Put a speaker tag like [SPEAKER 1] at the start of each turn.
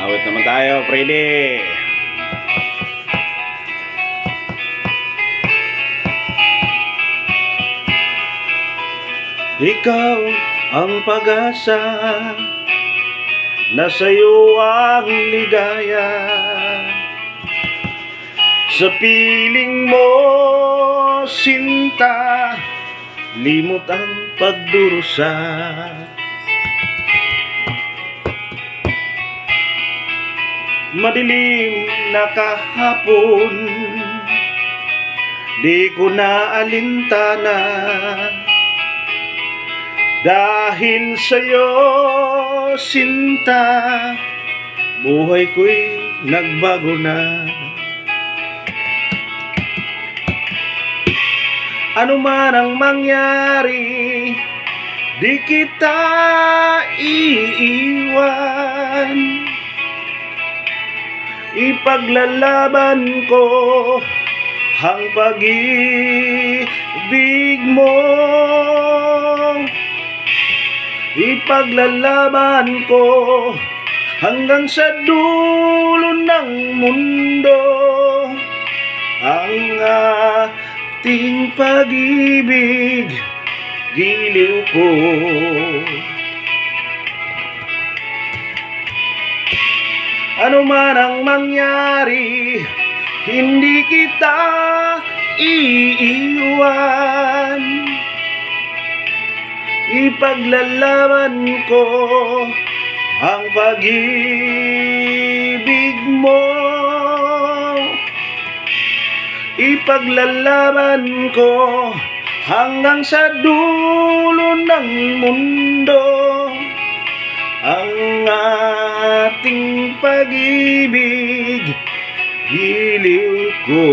[SPEAKER 1] Awit naman tayo, Freddy. Ikaw ang pag-asa, nasa iyo ang ligaya. Sa piling mo, sinta, limot ang pagdurusa. Madilim na kahapon, di ko na alintana. Dahil sa'yo, sinta, buhay ko'y nagbago na. Ano man ang mangyari, di kita iiwan. Ipaglalaban ko ang pag-ibig mo. Ipaglalaban ko hanggang sa dulo ng mundo ang ating pag-ibig, giliw ko. Ano man ang mangyari, hindi kita iiwan. Ipaglalaban ko ang pag-ibig mo. Ipaglalaban ko hanggang sa dulo ng mundo ang ating pag-ibig, giliw ko.